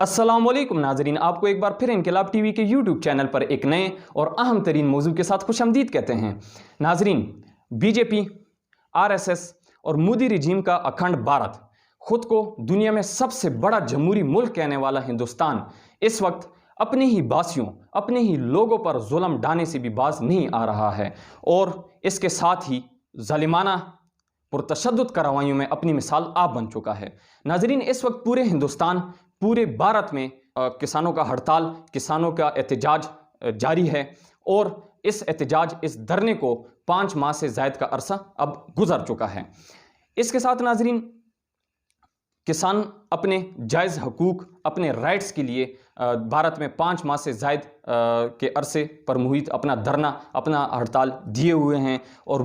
अस्सलाम वालेकुम नाजरीन, आपको एक बार फिर इनकलाब टीवी के यूट्यूब चैनल पर एक नए और अहम तरीन मौजू के साथ खुशामदीद कहते हैं। नाजरीन, बीजेपी, आरएसएस और मोदी रिजीम का अखंड भारत, खुद को दुनिया में सबसे बड़ा जमहूरी मुल्क कहने वाला हिंदुस्तान इस वक्त अपने ही बासियों, अपने ही लोगों पर जुल्म ढाने से भी बाज नहीं आ रहा है और इसके साथ ही जालिमाना पुरतशद्दुद कार्रवाइयों में अपनी मिसाल आप बन चुका है। नाजरीन, इस वक्त पूरे हिंदुस्तान, पूरे भारत में किसानों का हड़ताल, किसानों का एहतजाज जारी है और इस एहतजाज, इस धरने को 5 माह से ज़ायद का अरसा अब गुजर चुका है। इसके साथ नाजरीन, किसान अपने जायज़ हकूक़, अपने राइट्स के लिए भारत में 5 माह से ज़ायद के अरसे पर मुहित अपना धरना, अपना हड़ताल दिए हुए हैं और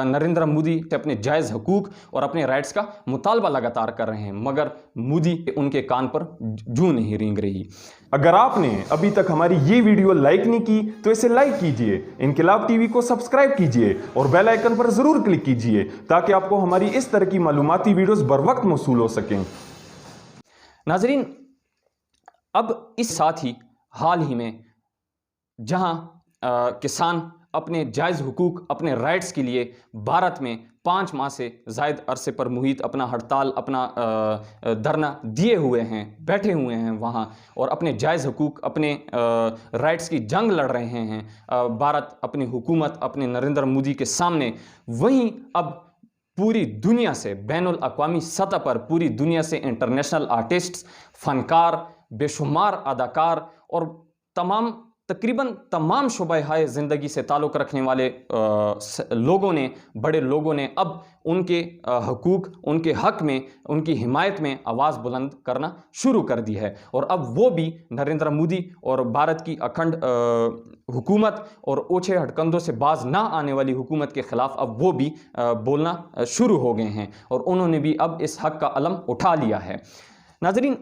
नरेंद्र मोदी से अपने जायज़ हकूक़ और अपने राइट्स का मुतालबा लगातार कर रहे हैं, मगर मोदी उनके कान पर जूं नहीं रेंग रही। अगर आपने अभी तक हमारी ये वीडियो लाइक नहीं की तो इसे लाइक कीजिए, इनकलाब टीवी को सब्सक्राइब कीजिए और बेल आइकन पर ज़रूर क्लिक कीजिए ताकि आपको हमारी इस तरह की मालूमाती वीडियोस बर वक्त मौसूल हो सकें। नाजरीन, अब इस साथ ही हाल ही में जहां किसान अपने जायज़ हुकूक, अपने राइट्स के लिए भारत में 5 माह से ज़ायद अरसे पर मुहित अपना हड़ताल, अपना धरना दिए हुए हैं, बैठे हुए हैं वहाँ और अपने जायज़ हुकूक, अपने राइट्स की जंग लड़ रहे हैं भारत अपनी हुकूमत, अपने नरेंद्र मोदी के सामने, वहीं अब पूरी दुनिया से, बैनुल अक़वामी सतह पर पूरी दुनिया से इंटरनेशनल आर्टिस्ट्स, फ़नकार, बेशुमार अदाकार और तकरीबन तमाम शुबह ज़िंदगी से ताल्लुक़ रखने वाले लोगों ने, बड़े लोगों ने अब उनके हकूक़, उनके हक़ में, उनकी हिमायत में आवाज़ बुलंद करना शुरू कर दी है और अब वो भी नरेंद्र मोदी और भारत की अखंड हुकूमत और ओछे हटकंदों से बाज ना आने वाली हुकूमत के ख़िलाफ़ अब वो भी बोलना शुरू हो गए हैं और उन्होंने भी अब इस हक़ का अलम उठा लिया है। नाज़रीन,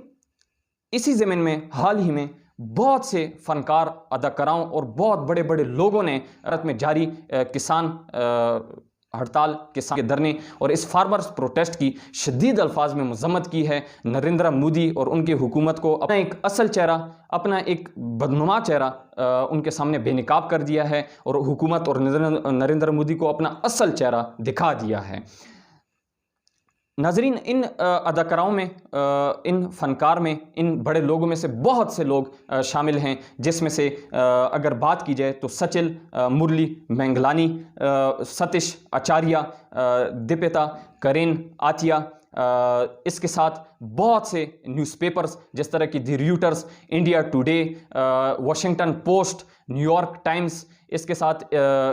इसी ज़मीन में हाल ही में बहुत से फ़नकार, अदाकाराओं और बहुत बड़े बड़े लोगों ने भारत में जारी किसान हड़ताल, किसान के धरने और इस फार्मर्स प्रोटेस्ट की शदीद अल्फाज में मज़म्मत की है। नरेंद्र मोदी और उनकी हुकूमत को अपना एक असल चेहरा, अपना एक बदनुमा चेहरा उनके सामने बेनकाब कर दिया है और हुकूमत और नरेंद्र मोदी को अपना असल चेहरा दिखा दिया है। नाजरीन, इन अदाकाराओं में, इन फ़नकार में, इन बड़े लोगों में से बहुत से लोग शामिल हैं, जिसमें से अगर बात की जाए तो सचिल, मुरली मंगलानी, सतीश आचार्य, दीपिका करेन आतिया, इसके साथ बहुत से न्यूज़पेपर्स जिस तरह की the Reuters, India Today, Washington Post, New York Times, इसके साथ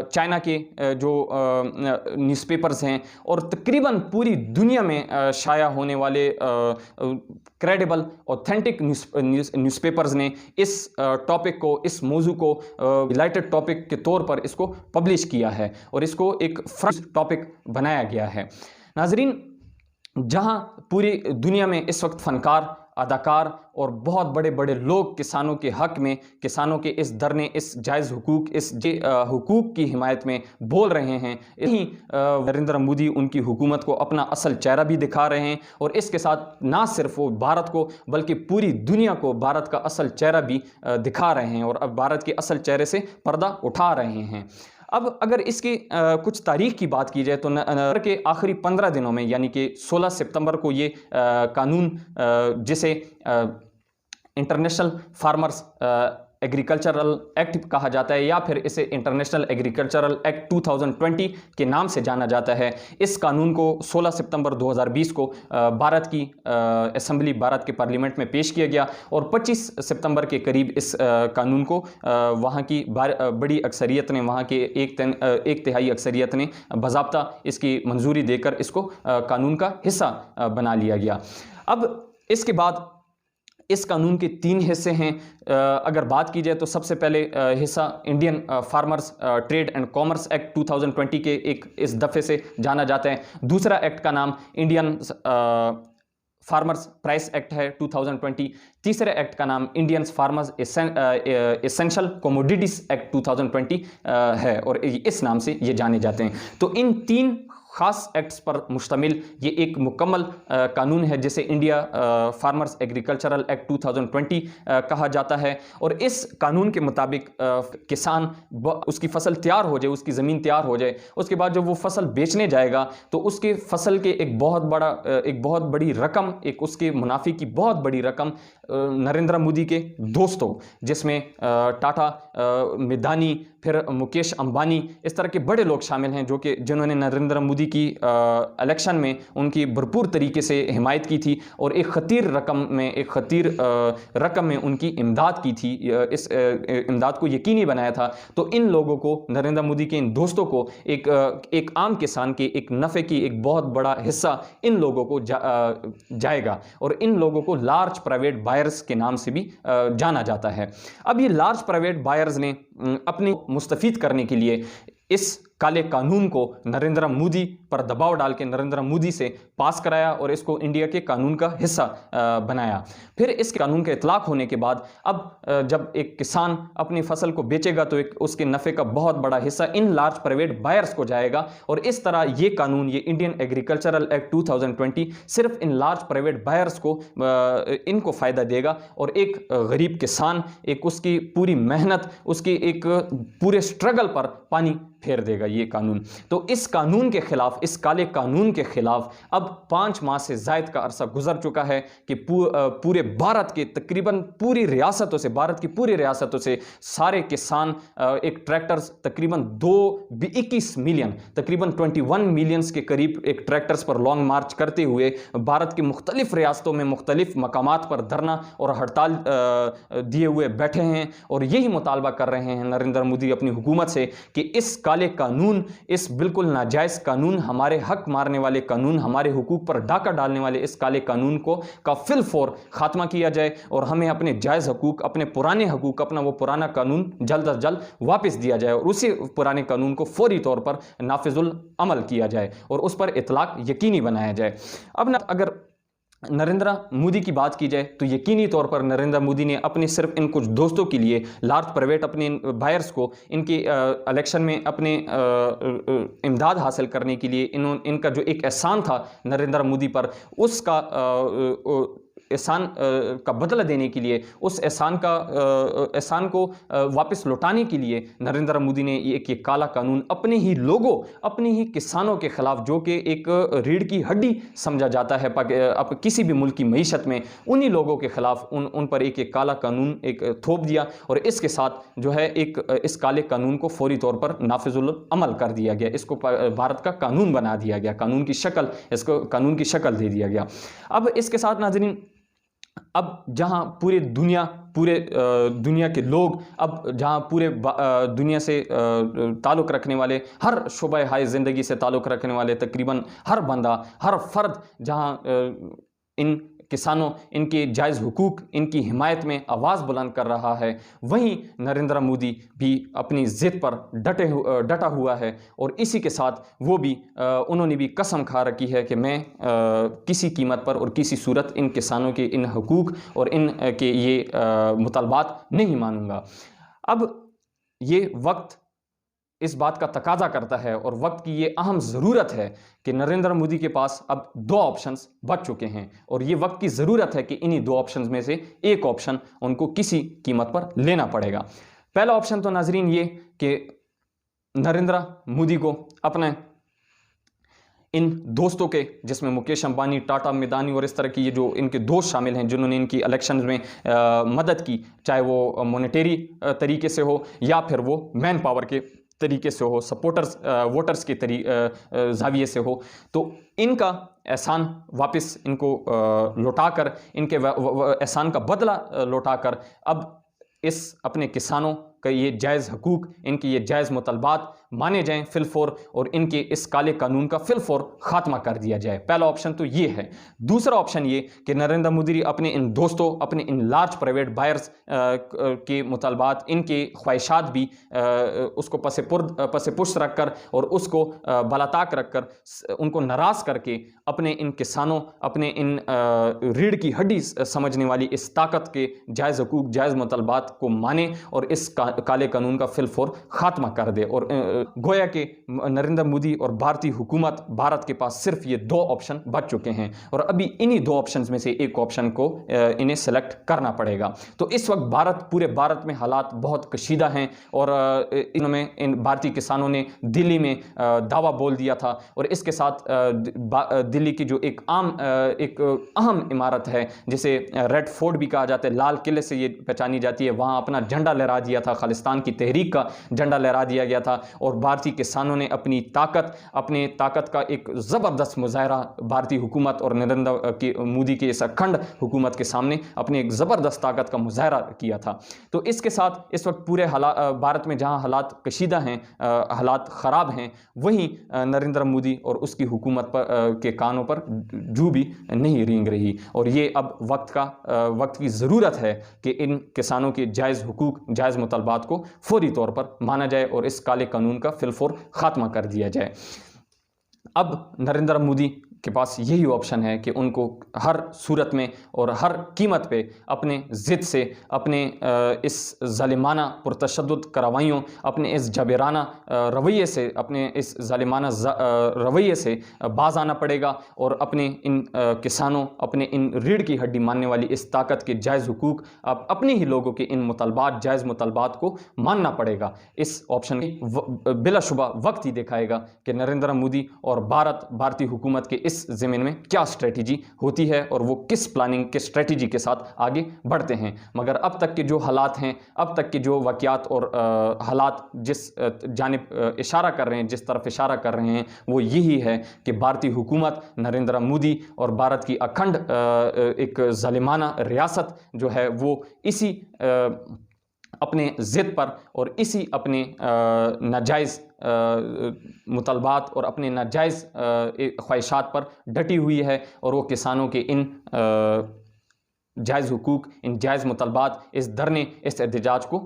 चाइना के जो न्यूज़पेपर्स हैं और तकरीबन पूरी दुनिया में शाया होने वाले क्रेडिबल, ऑथेंटिक न्यूज़पेपर्स ने इस टॉपिक को, इस मौजू को रिलेटेड टॉपिक के तौर पर इसको पब्लिश किया है और इसको एक फ्रंट टॉपिक बनाया गया है। नाजरीन, जहां पूरी दुनिया में इस वक्त फ़नकार, अदाकार और बहुत बड़े बड़े लोग किसानों के हक़ में, किसानों के इस धरने, इस जायज़ हुकूक, इस हुकूक की हिमायत में बोल रहे हैं, यही नरेंद्र मोदी उनकी हुकूमत को अपना असल चेहरा भी दिखा रहे हैं और इसके साथ ना सिर्फ वो भारत को बल्कि पूरी दुनिया को भारत का असल चेहरा भी दिखा रहे हैं और अब भारत के असल चेहरे से पर्दा उठा रहे हैं। अब अगर इसकी कुछ तारीख की बात की जाए तो नवंबर के आखिरी 15 दिनों में, यानी कि 16 सितंबर को ये कानून, जिसे इंटरनेशनल फार्मर्स एग्रीकल्चरल एक्ट कहा जाता है या फिर इसे इंटरनेशनल एग्रीकल्चरल एक्ट 2020 के नाम से जाना जाता है, इस कानून को 16 सितंबर 2020 को भारत की असेंबली, भारत के पार्लियामेंट में पेश किया गया और 25 सितंबर के करीब इस कानून को वहाँ की बड़ी अक्सरियत ने, वहाँ के एक तिहाई अक्सरियत ने बाज़ाब्ता इसकी मंजूरी देकर इसको कानून का हिस्सा बना लिया गया। अब इसके बाद इस कानून के 3 हिस्से हैं। अगर बात की जाए तो सबसे पहले हिस्सा Indian farmers trade and commerce act 2020 के एक इस दफ़े से जाना जाता है। दूसरा एक्ट का नाम इंडियन फार्मर्स प्राइस एक्ट है 2020। तीसरे एक्ट का नाम Indian farmers essential commodities act 2020 है और इस नाम से ये जाने जाते हैं। तो इन 3 ख़ास एक्ट्स पर मुश्तमिल ये एक मुकम्मल कानून है जिसे इंडिया फार्मर्स एग्रीकल्चरल एक्ट 2020 कहा जाता है। और इस कानून के मुताबिक किसान उसकी फसल तैयार हो जाए, उसकी ज़मीन तैयार हो जाए, उसके बाद जब वो फसल बेचने जाएगा तो उसके फसल के एक बहुत बड़ी रकम, एक उसके मुनाफे की बहुत बड़ी रकम नरेंद्र मोदी के दोस्तों, जिसमें टाटा, मिदानी, फिर मुकेश अंबानी, इस तरह के बड़े लोग शामिल हैं जिन्होंने नरेंद्र मोदी की इलेक्शन में उनकी भरपूर तरीके से हिमायत की थी और एक ख़तीर रकम में उनकी इमदाद की थी, इस इमदाद को यकीनी बनाया था। तो इन लोगों को, नरेंद्र मोदी के इन दोस्तों को, एक आम किसान के एक नफ़े की एक बहुत बड़ा हिस्सा इन लोगों को जाएगा और इन लोगों को लार्ज प्राइवेट बायर्स के नाम से भी जाना जाता है। अब ये लार्ज प्राइवेट बायर्स ने अपने मुस्तफीद करने के लिए इस काले कानून को नरेंद्र मोदी पर दबाव डाल के नरेंद्र मोदी से पास कराया और इसको इंडिया के कानून का हिस्सा बनाया। फिर इस कानून के इतलाक होने के बाद अब जब एक किसान अपनी फसल को बेचेगा तो उसके नफ़े का बहुत बड़ा हिस्सा इन लार्ज प्राइवेट बायर्स को जाएगा और इस तरह ये कानून, ये इंडियन एग्रीकल्चरल एक्ट 2020 सिर्फ इन लार्ज प्राइवेट बायर्स को इनको फ़ायदा देगा और एक गरीब किसान, एक उसकी पूरी मेहनत, उसकी एक पूरे स्ट्रगल पर पानी फेर देगा ये कानून। तो इस कानून के खिलाफ, इस काले कानून के खिलाफ अब 5 माह से ज़ायद का अरसा गुजर चुका है कि पूरे भारत के तकरीबन भारत की पूरी रियासतों से सारे किसान, एक ट्रैक्टर्स तकरीबन 21 मिलियन, तकरीबन 21 मिलियंस के करीब एक ट्रैक्टर्स पर लॉन्ग मार्च करते हुए भारत की मुख्तलिफ रियासतों में मुख्तलिफ मकामात पर धरना और हड़ताल दिए हुए बैठे हैं और यही मुतालबा कर रहे हैं नरेंद्र मोदी अपनी हुकूमत से कि इस काले कानून, इस बिल्कुल नाजायज़ कानून, हमारे हक मारने वाले कानून, हमारे हुकूक पर डाका डालने वाले इस काले कानून का फिलफौर खात्मा किया जाए और हमें अपने जायज़ हकूक, अपने पुराने हकूक, अपना वो पुराना कानून जल्द अज जल्द वापस दिया जाए और उसी पुराने कानून को फौरी तौर पर नाफिजुल अमल किया जाए और उस पर इतलाक यकीनी बनाया जाए। अब अगर नरेंद्र मोदी की बात की जाए तो यकीनी तौर पर नरेंद्र मोदी ने अपने सिर्फ इन कुछ दोस्तों के लिए, लार्ज प्राइवेट अपने बायर्स को इनके इलेक्शन में अपने इमदाद हासिल करने के लिए इनका जो एक एहसान था नरेंद्र मोदी पर, उसका एहसान का बदला देने के लिए, उस एहसान को वापस लौटाने के लिए नरेंद्र मोदी ने ये काला कानून अपने ही लोगों, अपने ही किसानों के खिलाफ, जो कि एक रीढ़ की हड्डी समझा जाता है अब किसी भी मुल्क की मईशत में, उन्हीं लोगों के खिलाफ उन पर एक काला कानून एक थोप दिया और इसके साथ जो है इस काले कानून को फौरी तौर पर नाफिजुल अमल कर दिया गया, इसको भारत का कानून बना दिया गया, इसको कानून की शक्ल दे दिया गया। अब इसके साथ नाज़रीन, अब जहां पूरे दुनिया के लोग, अब जहां पूरे दुनिया से ताल्लुक़ रखने वाले, हर शुबे हाय ज़िंदगी से ताल्लुक़ रखने वाले तकरीबन हर बंदा, हर फर्द जहां इन किसानों, इनके जायज़ हुकूक, इनकी हिमायत में आवाज़ बुलंद कर रहा है, वहीं नरेंद्र मोदी भी अपनी ज़िद पर डटा हुआ है और इसी के साथ वो भी उन्होंने भी कसम खा रखी है कि मैं किसी कीमत पर और किसी सूरत इन किसानों के इन हुकूक और इन के ये मुतालबात नहीं मानूंगा। अब ये वक्त इस बात का तकाजा करता है और वक्त की ये अहम ज़रूरत है कि नरेंद्र मोदी के पास अब 2 ऑप्शंस बच चुके हैं और ये वक्त की ज़रूरत है कि इन्हीं 2 ऑप्शंस में से एक ऑप्शन उनको किसी कीमत पर लेना पड़ेगा। पहला ऑप्शन तो नाजरीन ये कि नरेंद्र मोदी को अपने इन दोस्तों के, जिसमें मुकेश अंबानी, टाटा, मिदानी और इस तरह की ये जो इनके दोस्त शामिल हैं जिन्होंने इनकी इलेक्शंस में मदद की, चाहे वो मॉनेटरी तरीके से हो या फिर वो मैन पावर के तरीके से हो, सपोर्टर्स वोटर्स के ज़ाविये से हो, तो इनका एहसान वापस इनको लौटाकर, इनके एहसान का बदला लौटाकर अब इस अपने किसानों का ये जायज़ हकूक़, इनके ये जायज़ मुतालबात माने जाएं फिलफौर और इनके इस काले कानून का फिलफौर ख़ात्मा कर दिया जाए। पहला ऑप्शन तो ये है। दूसरा ऑप्शन ये कि नरेंद्र मोदी अपने इन दोस्तों, अपने इन लार्ज प्राइवेट बायर्स के मुतालबात, इनके ख्वाहिशात भी उसको पसे पुश रख कर और उसको बलाताक रख कर उनको नाराज़ करके अपने इन किसानों, अपने इन रीढ़ की हड्डी समझने वाली इस ताकत के जायज़ हकूक़, जायज़ मुतालबात को माने और इस کالے قانون کا فی الفور خاتمہ کر دے. اور گویا کہ نریندر مودی اور بھارتی حکومت بھارت کے پاس صرف یہ 2 آپشن بچ چکے ہیں اور ابھی انہی 2 آپشنز میں سے ایک آپشن کو انہیں سلیکٹ کرنا پڑے گا. تو اس وقت پورے بھارت میں حالات بہت کشیدہ ہیں اور ان بھارتی کسانوں نے دلی میں دعویٰ بول دیا تھا اور اس کے ساتھ دلی کی جو ایک اہم عمارت ہے جسے ریڈ فورٹ بھی کہا جاتا ہے، لال قلعے سے یہ پہچانی جاتی ہے، وہاں اپنا جھنڈا لہرا دیا تھا، خالصتان کی تحریک کا جھنڈا لہرا دیا گیا تھا اور بھارتی کسانوں نے اپنی طاقت کا ایک زبردست مظاہرہ بھارتی حکومت اور نریندر مودی کی اس اکھنڈ حکومت کے سامنے اپنے ایک زبردست طاقت کا مظاہرہ کیا تھا. تو اس کے ساتھ اس وقت پورے بھارت میں جہاں حالات کشیدہ ہیں، حالات خراب ہیں، وہیں نریندر مودی اور اس کی حکومت کے کانوں پر جو بھی نہیں رینگ رہی اور یہ اب وقت کی ضرورت ہے کہ ان کسانوں کے جائز حقوق، جائز مطالبات کو فوری طور پر مانا جائے اور اس کالے قانون کا فی الفور خاتمہ کر دیا جائے. اب نریندر مودی کے پاس یہی آپشن ہے کہ ان کو ہر صورت میں اور ہر قیمت پہ اپنے ضد سے، اپنے اس ظالمانہ پرتشدد کارروائیوں، اپنے اس جابرانہ رویے سے، اپنے اس ظالمانہ رویے سے باز آنا پڑے گا اور اپنے ان کسانوں، اپنے ان ریڑھ کی ہڈی ماننے والی اس طاقت کے جائز حقوق، اپنے ہی لوگوں کے ان مطالبات، جائز مطالبات کو ماننا پڑے گا. اس آپشن بلا شبہ وقت ہی دکھائے گا کہ نریندر مودی اور بھارتی حکومت کے اس زمین میں کیا اسٹریٹجی ہوتی ہے اور وہ کس پلاننگ کے اسٹریٹجی کے ساتھ آگے بڑھتے ہیں. مگر اب تک کے جو حالات ہیں، اب تک کے جو واقعات اور حالات جس جانب اشارہ کر رہے ہیں، جس طرف اشارہ کر رہے ہیں، وہ یہی ہے کہ بھارتی حکومت، نریندر مودی اور بھارت کی اکھنڈ ایک ظالمانہ ریاست جو ہے وہ اسی اپنے ضد پر اور اسی اپنے ناجائز مطالبات اور اپنے ناجائز خواہشات پر ڈٹی ہوئی ہے اور وہ کسانوں کے ان جائز حقوق، ان جائز مطالبات، اس دھرنے، اس احتجاج کو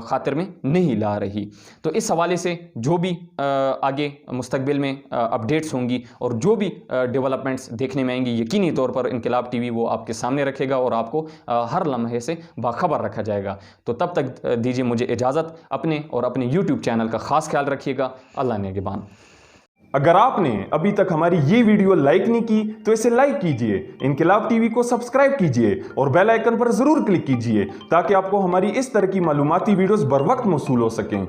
خاطر میں نہیں لا رہی. تو اس حوالے سے جو بھی آگے مستقبل میں اپڈیٹس ہوں گی اور جو بھی ڈیولپمنٹس دیکھنے میں آئیں گی، یقینی طور پر انقلاب ٹی وی وہ آپ کے سامنے رکھے گا اور آپ کو ہر لمحے سے باخبر رکھا جائے گا. تو تب تک دیجیے مجھے اجازت، اپنے اور اپنے یوٹیوب چینل کا خاص خیال رکھیے گا. اللہ نگہبان. اگر آپ نے ابھی تک ہماری یہ ویڈیو لائک نہیں کی تو اسے لائک کیجئے، انقلاب ٹی وی کو سبسکرائب کیجئے اور بیل آئیکن پر ضرور کلک کیجئے تاکہ آپ کو ہماری اس طرح کی معلوماتی ویڈیوز بر وقت موصول ہو سکیں.